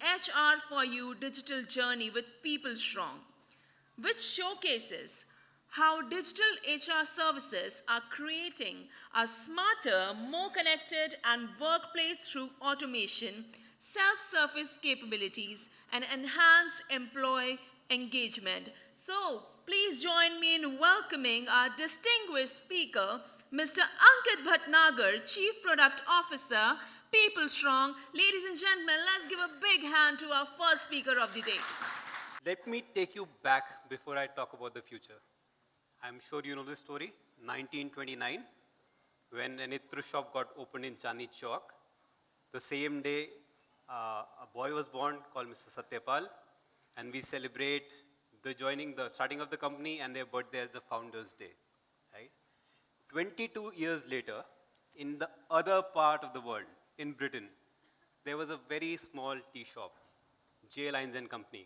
HR for You digital journey with PeopleStrong, which showcases how digital HR services are creating a smarter, more connected and workplace through automation, self-service capabilities, and enhanced employee engagement. So, please join me in welcoming our distinguished speaker, Mr. Ankit Bhatnagar, Chief Product Officer, PeopleStrong. Ladies and gentlemen, let's give a big hand to our first speaker of the day. Let me take you back before I talk about the future. I'm sure you know this story. 1929, when an Itra shop got opened in Chandni Chowk, the same day a boy was born called Mr. Satyapal, and we celebrate the starting of the company and their birthday as the Founders Day. Right? 22 years later, in the other part of the world, in Britain, there was a very small tea shop, J. Lyons and Company.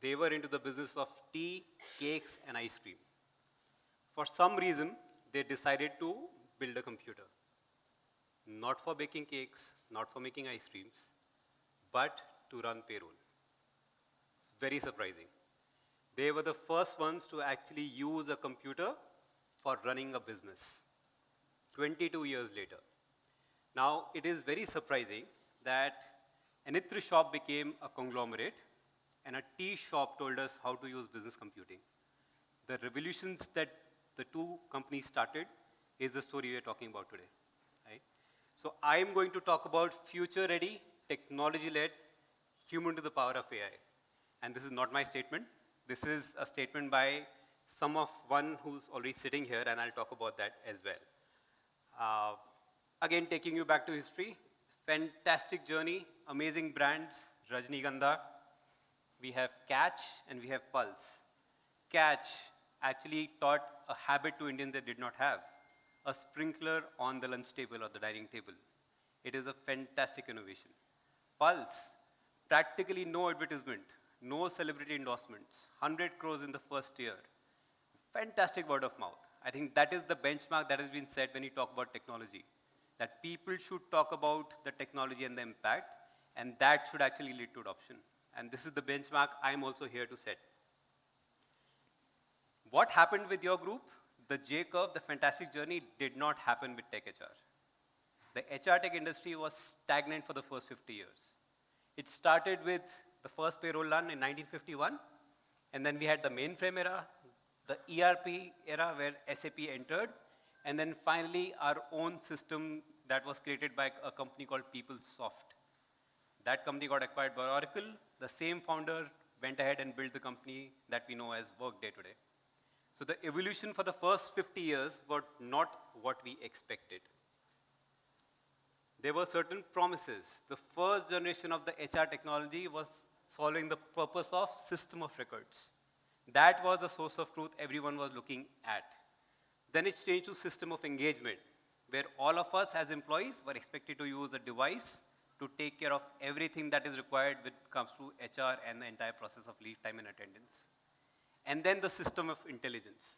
They were into the business of tea, cakes, and ice cream. For some reason, they decided to build a computer. Not for baking cakes, not for making ice creams, but to run payroll. It's very surprising. They were the first ones to actually use a computer for running a business. 22 years later. Now, it is very surprising that an Itra shop became a conglomerate and a tea shop told us how to use business computing. The revolutions that the two companies started is the story we are talking about today. Right? So I'm going to talk about future-ready, technology-led, human to the power of AI. And this is not my statement. This is a statement by one who's already sitting here, and I'll talk about that as well. Again, taking you back to history, fantastic journey, amazing brands, Rajnigandha. We have Catch and we have Pulse. Catch actually taught a habit to Indians they did not have, a sprinkler on the lunch table or the dining table. It is a fantastic innovation. Pulse, practically no advertisement, no celebrity endorsements, 100 crores in the first year. Fantastic word of mouth. I think that is the benchmark that has been set when you talk about technology, that people should talk about the technology and the impact, and that should actually lead to adoption. And this is the benchmark I'm also here to set. What happened with your group? The J curve, the fantastic journey, did not happen with tech HR. The HR tech industry was stagnant for the first 50 years. It started with the first payroll run in 1951, and then we had the mainframe era, the ERP era where SAP entered, and then finally our own system that was created by a company called PeopleSoft. That company got acquired by Oracle. The same founder went ahead and built the company that we know as Workday today. So the evolution for the first 50 years was not what we expected. There were certain promises. The first generation of the HR technology was solving the purpose of system of records. That was the source of truth everyone was looking at. Then it changed to system of engagement, where all of us as employees were expected to use a device to take care of everything that is required when it comes to HR and the entire process of leave time and attendance. And then the system of intelligence.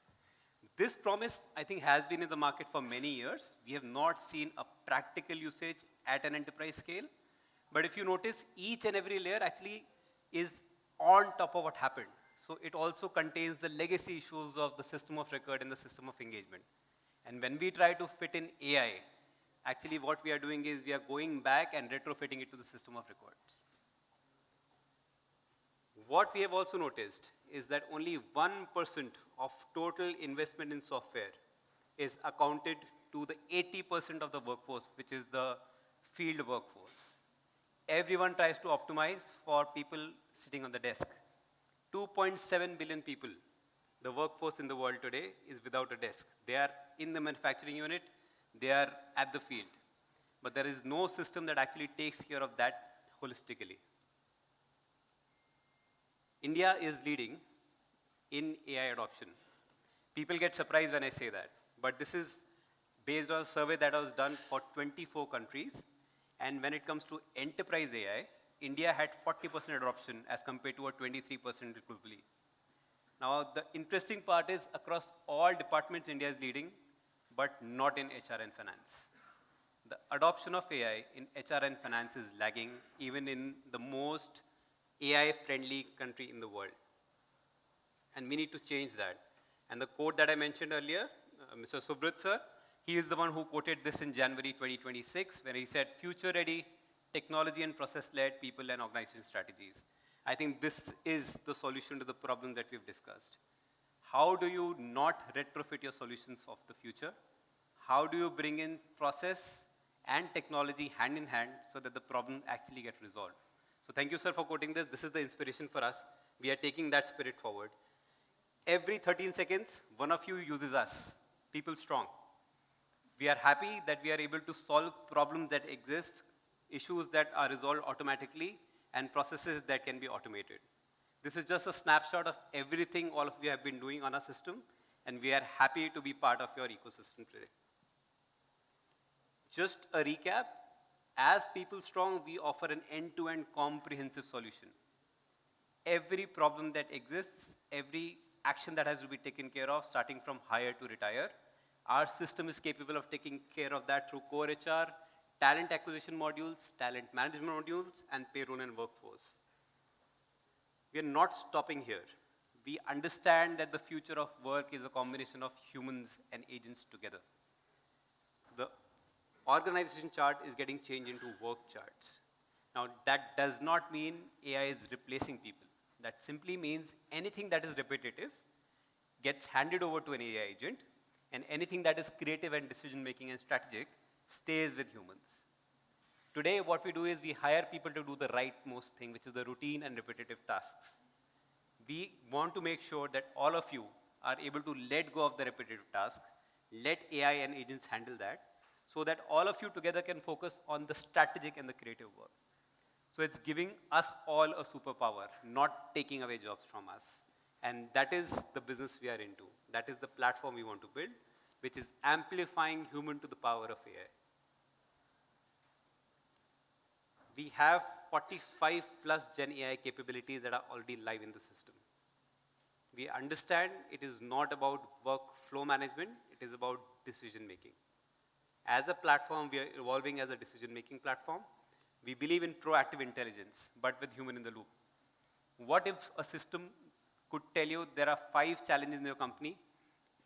This promise, I think, has been in the market for many years. We have not seen a practical usage at an enterprise scale. But if you notice, each and every layer actually is on top of what happened. So it also contains the legacy issues of the system of record and the system of engagement. And when we try to fit in AI, actually what we are doing is we are going back and retrofitting it to the system of records. What we have also noticed is that only 1% of total investment in software is accounted to the 80% of the workforce, which is the field workforce. Everyone tries to optimize for people sitting on the desk. 2.7 billion people, the workforce in the world today, is without a desk. They are in the manufacturing unit, they are at the field. But there is no system that actually takes care of that holistically. India is leading in AI adoption. People get surprised when I say that, but this is based on a survey that was done for 24 countries. And when it comes to enterprise AI, India had 40% adoption as compared to a 23% globally. Now, the interesting part is across all departments, India is leading, but not in HR and finance. The adoption of AI in HR and finance is lagging even in the most AI-friendly country in the world. And we need to change that. And the quote that I mentioned earlier, Mr. Subrat sir, he is the one who quoted this in January 2026, where he said, future-ready, technology and process-led people and organization strategies. I think this is the solution to the problem that we've discussed. How do you not retrofit your solutions of the future? How do you bring in process and technology hand in hand so that the problem actually gets resolved? So thank you, sir, for quoting this. This is the inspiration for us. We are taking that spirit forward. Every 13 seconds, one of you uses us, PeopleStrong. We are happy that we are able to solve problems that exist, issues that are resolved automatically, and processes that can be automated. This is just a snapshot of everything all of you have been doing on our system, and we are happy to be part of your ecosystem today. Just a recap, as PeopleStrong, we offer an end-to-end comprehensive solution. Every problem that exists, every action that has to be taken care of, starting from hire to retire, our system is capable of taking care of that through core HR, talent acquisition modules, talent management modules, and payroll and workforce. We are not stopping here. We understand that the future of work is a combination of humans and agents together. So the organization chart is getting changed into work charts. Now, that does not mean AI is replacing people. That simply means anything that is repetitive gets handed over to an AI agent, and anything that is creative and decision-making and strategic stays with humans. Today, what we do is we hire people to do the rightmost thing, which is the routine and repetitive tasks. We want to make sure that all of you are able to let go of the repetitive task, let AI and agents handle that, so that all of you together can focus on the strategic and the creative work. So it's giving us all a superpower, not taking away jobs from us. And that is the business we are into. That is the platform we want to build, which is amplifying human to the power of AI. We have 45 plus Gen AI capabilities that are already live in the system. We understand it is not about workflow management, it is about decision making. As a platform, we are evolving as a decision-making platform. We believe in proactive intelligence, but with human in the loop. What if a system could tell you there are 5 challenges in your company?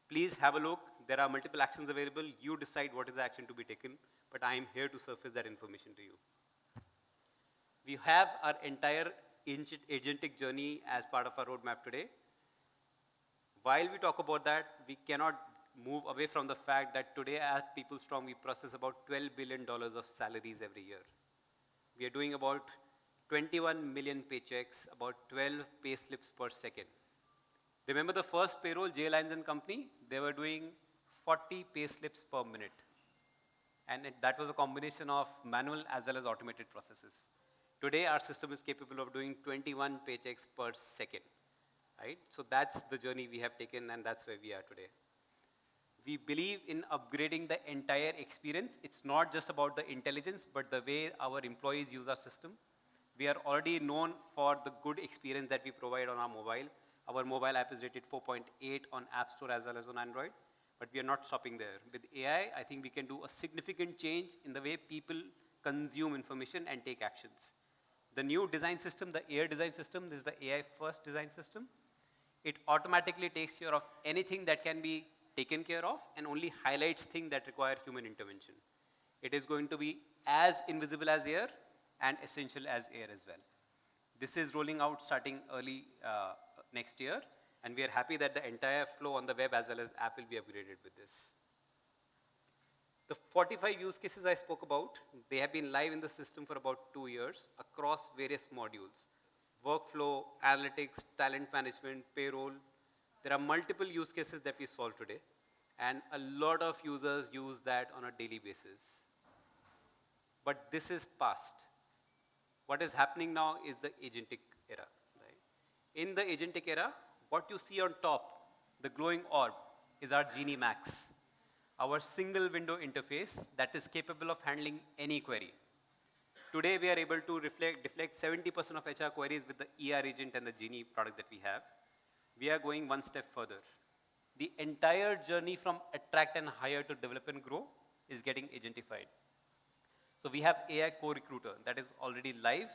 Please have a look. There are multiple actions available. You decide what is the action to be taken, but I am here to surface that information to you. We have our entire agentic journey as part of our roadmap today. While we talk about that, we cannot move away from the fact that today at PeopleStrong, we process about $12 billion of salaries every year. We are doing about 21 million paychecks, about 12 pay slips per second. Remember the first payroll, J. Lyons and Company? They were doing 40 pay slips per minute. And that was a combination of manual as well as automated processes. Today, our system is capable of doing 21 paychecks per second. Right? So that's the journey we have taken, and that's where we are today. We believe in upgrading the entire experience. It's not just about the intelligence, but the way our employees use our system. We are already known for the good experience that we provide on our mobile. Our mobile app is rated 4.8 on App Store as well as on Android, but we are not stopping there. With AI, I think we can do a significant change in the way people consume information and take actions. The new design system, the AI design system, this is the AI first design system. It automatically takes care of anything that can be taken care of and only highlights things that require human intervention. It is going to be as invisible as air and essential as air as well. This is rolling out starting early next year, and we are happy that the entire flow on the web as well as app will be upgraded with this. The 45 use cases I spoke about, they have been live in the system for about 2 years across various modules. Workflow, analytics, talent management, payroll. There are multiple use cases that we solve today, and a lot of users use that on a daily basis. But this is past. What is happening now is the agentic era. Right? In the agentic era, what you see on top, the glowing orb, is our Genie Max, our single window interface that is capable of handling any query. Today, we are able to deflect 70% of HR queries with the ER agent and the Genie product that we have. We are going one step further. The entire journey from attract and hire to develop and grow is getting agentified. So we have AI co-recruiter that is already live.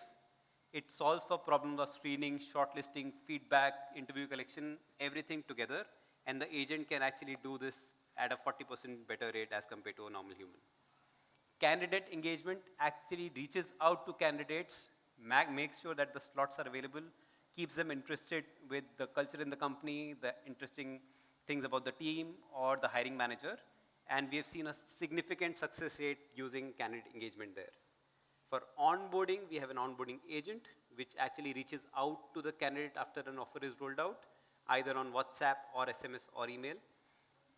It solves for problems of screening, shortlisting, feedback, interview collection, everything together. And the agent can actually do this at a 40% better rate as compared to a normal human. Candidate engagement actually reaches out to candidates, makes sure that the slots are available, keeps them interested with the culture in the company, the interesting things about the team or the hiring manager. And we have seen a significant success rate using candidate engagement there. For onboarding, we have an onboarding agent, which actually reaches out to the candidate after an offer is rolled out, either on WhatsApp or SMS or email,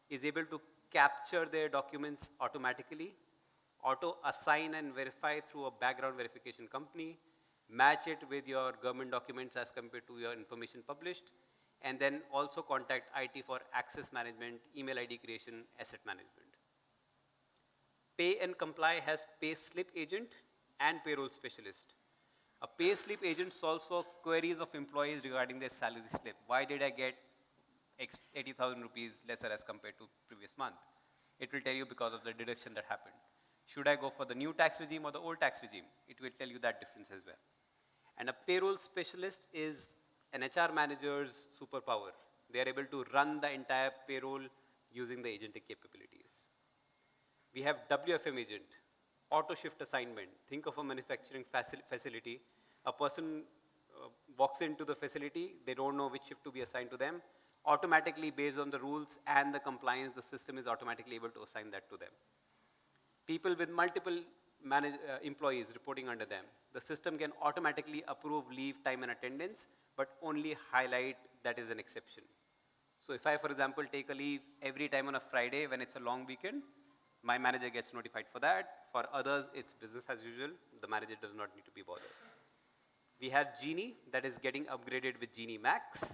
is able to capture their documents automatically, auto assign and verify through a background verification company, match it with your government documents as compared to your information published, and then also contact IT for access management, email ID creation, asset management. Pay and Comply has pay slip agent and payroll specialist. A pay slip agent solves for queries of employees regarding their salary slip. Why did I get 80,000 rupees lesser as compared to previous month? It will tell you because of the deduction that happened. Should I go for the new tax regime or the old tax regime? It will tell you that difference as well. And a payroll specialist is an HR manager's superpower. They are able to run the entire payroll using the agentic capabilities. We have WFM agent, auto shift assignment. Think of a manufacturing facility. A person walks into the facility, they don't know which shift to be assigned to them. Automatically, based on the rules and the compliance, the system is automatically able to assign that to them. People with multiple employees reporting under them, the system can automatically approve leave, time, and attendance, but only highlight that is an exception. So if I, for example, take a leave every time on a Friday when it's a long weekend, my manager gets notified for that. For others, it's business as usual. The manager does not need to be bothered. We have Genie that is getting upgraded with Genie Max.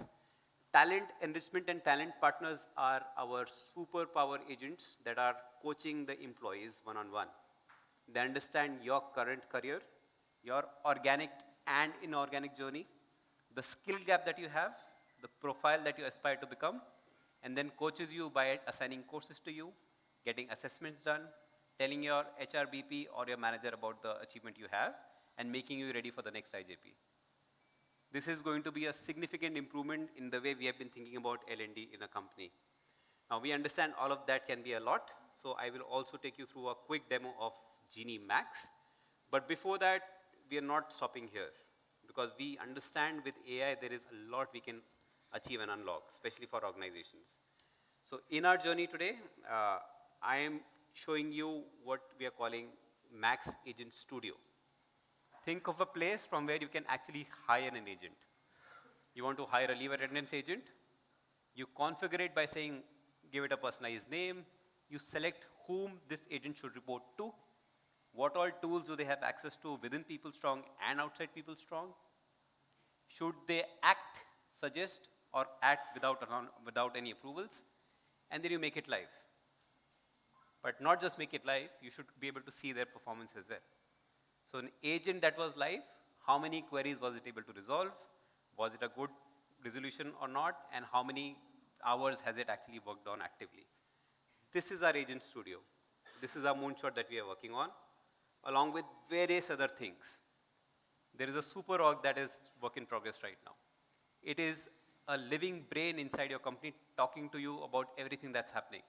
Talent enrichment and talent partners are our superpower agents that are coaching the employees one-on-one. They understand your current career, your organic and inorganic journey, the skill gap that you have, the profile that you aspire to become, and then coaches you by assigning courses to you, getting assessments done, telling your HRBP or your manager about the achievement you have, and making you ready for the next IJP. This is going to be a significant improvement in the way we have been thinking about L&D in a company. Now we understand all of that can be a lot, so I will also take you through a quick demo of Genie Max. But before that, we are not stopping here, because we understand with AI there is a lot we can achieve and unlock, especially for organizations. So in our journey today, I am showing you what we are calling Max Agent Studio. Think of a place from where you can actually hire an agent. You want to hire a leave attendance agent, you configure it by saying, give it a personalized name, you select whom this agent should report to, what all tools do they have access to within PeopleStrong and outside PeopleStrong, should they act, suggest, or act without any approvals, and then you make it live. But not just make it live, you should be able to see their performance as well. So an agent that was live, how many queries was it able to resolve? Was it a good resolution or not? And how many hours has it actually worked on actively? This is our agent studio. This is our moonshot that we are working on, along with various other things. There is a super org that is work in progress right now. It is a living brain inside your company talking to you about everything that's happening.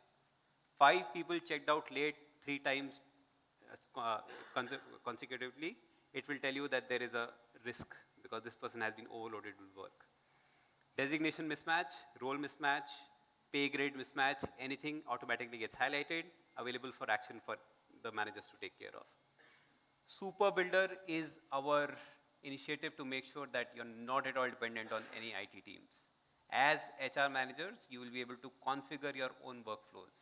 5 people checked out late 3 times consecutively, it will tell you that there is a risk because this person has been overloaded with work. Designation mismatch, role mismatch, pay grade mismatch, anything automatically gets highlighted, available for action for the managers to take care of. Super Builder is our initiative to make sure that you're not at all dependent on any IT teams. As HR managers, you will be able to configure your own workflows.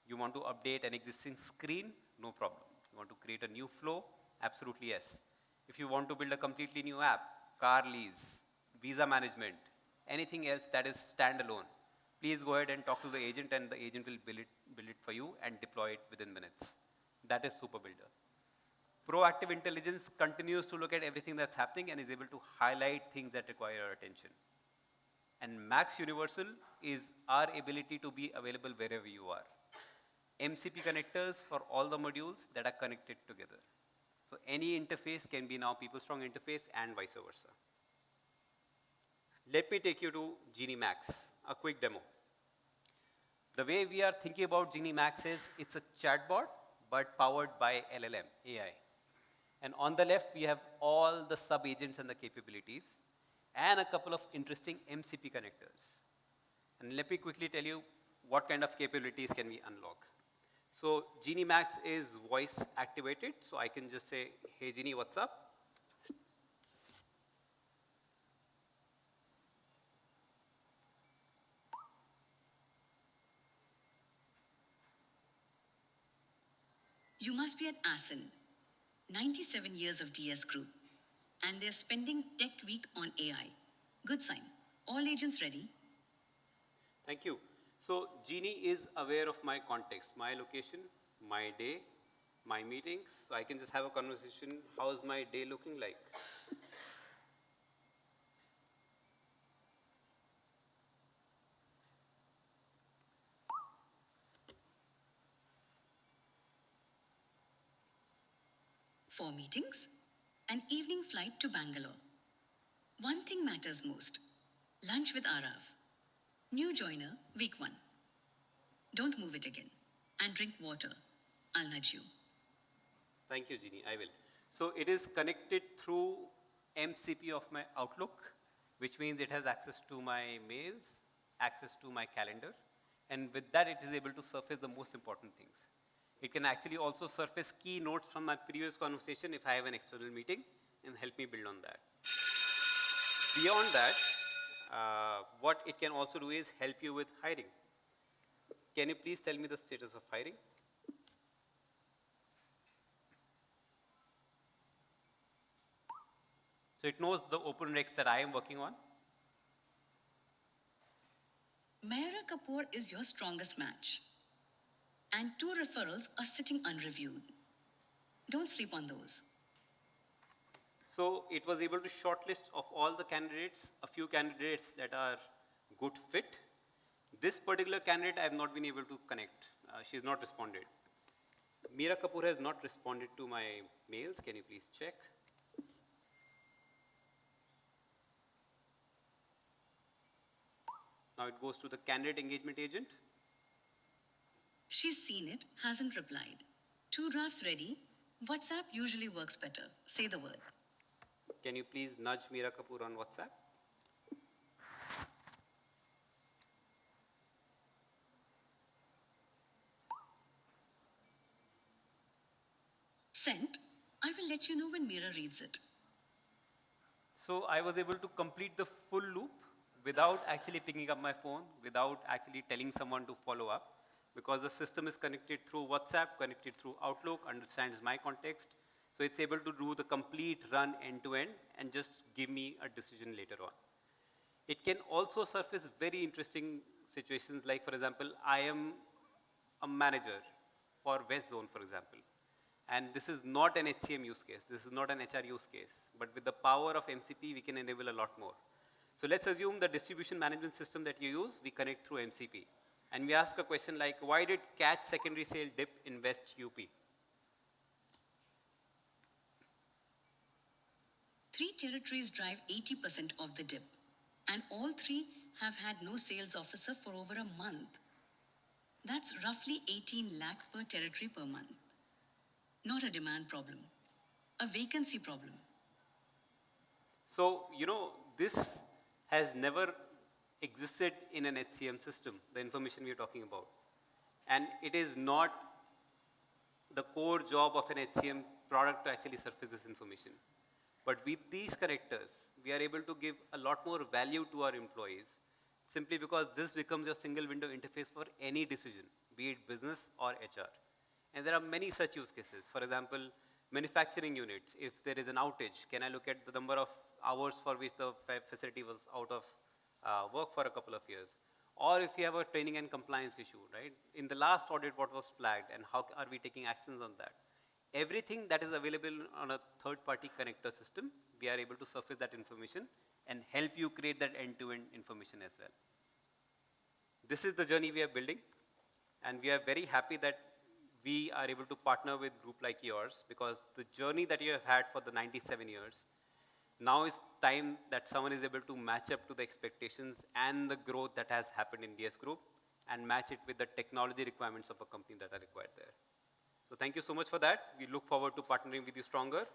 You want to update an existing screen? No problem. You want to create a new flow? Absolutely yes. If you want to build a completely new app, car lease, visa management, anything else that is standalone, please go ahead and talk to the agent and the agent will build it for you and deploy it within minutes. That is Super Builder. Proactive intelligence continues to look at everything that's happening and is able to highlight things that require your attention. And Max Universal is our ability to be available wherever you are. MCP connectors for all the modules that are connected together. So any interface can be now PeopleStrong interface and vice versa. Let me take you to Genie Max, a quick demo. The way we are thinking about Genie Max is it's a chatbot, but powered by LLM, AI. And on the left, we have all the sub-agents and the capabilities, and a couple of interesting MCP connectors. And let me quickly tell you what kind of capabilities can we unlock. So Genie Max is voice activated, so I can just say, hey Genie, what's up? You must be at ASIN, 97 years of DS Group, and they're spending Tech Week on AI. Good sign. All agents ready? Thank you. So Genie is aware of my context, my location, my day, my meetings. So I can just have a conversation, how's my day looking like? Four meetings, an evening flight to Bangalore. One thing matters most, lunch with Arav. New joiner, week 1. Don't move it again. And drink water. I'll nudge you. Thank you, Genie, I will. So it is connected through MCP of my Outlook, which means it has access to my mails, access to my calendar, and with that it is able to surface the most important things. It can actually also surface key notes from my previous conversation if I have an external meeting and help me build on that. Beyond that, what it can also do is help you with hiring. Can you please tell me the status of hiring? So it knows the open recs that I am working on. Mayra Kapoor is your strongest match. And 2 referrals are sitting unreviewed. Don't sleep on those. So it was able to shortlist of all the candidates, a few candidates that are good fit. This particular candidate I have not been able to connect. She has not responded. Meera Kapoor has not responded to my mails. Can you please check? Now it goes to the candidate engagement agent. She's seen it, hasn't replied. 2 drafts ready. WhatsApp usually works better. Say the word. Can you please nudge Meera Kapoor on WhatsApp? Sent. I will let you know when Meera reads it. So I was able to complete the full loop without actually picking up my phone, without actually telling someone to follow up, because the system is connected through WhatsApp, connected through Outlook, understands my context. So it's able to do the complete run end to end and just give me a decision later on. It can also surface very interesting situations like, for example, I am a manager for West Zone, for example. And this is not an HCM use case. This is not an HR use case. But with the power of MCP, we can enable a lot more. So let's assume the distribution management system that you use, we connect through MCP. And we ask a question like, why did catch secondary sale dip in West UP? 3 territories drive 80% of the dip. And all 3 have had no sales officer for over a month. That's roughly 18 lakh per territory per month. Not a demand problem, a vacancy problem. So, this has never existed in an HCM system, the information we are talking about. And it is not the core job of an HCM product to actually surface this information. But with these connectors, we are able to give a lot more value to our employees simply because this becomes your single window interface for any decision, be it business or HR. And there are many such use cases. For example, manufacturing units, if there is an outage, can I look at the number of hours for which the facility was out of work for a couple of years? Or if you have a training and compliance issue, right? In the last audit, what was flagged and how are we taking actions on that? Everything that is available on a third-party connector system, we are able to surface that information and help you create that end-to-end information as well. This is the journey we are building. And we are very happy that we are able to partner with group like yours, because the journey that you have had for the 97 years, now is time that someone is able to match up to the expectations and the growth that has happened in DS Group and match it with the technology requirements of a company that are required there. So thank you so much for that. We look forward to partnering with you stronger.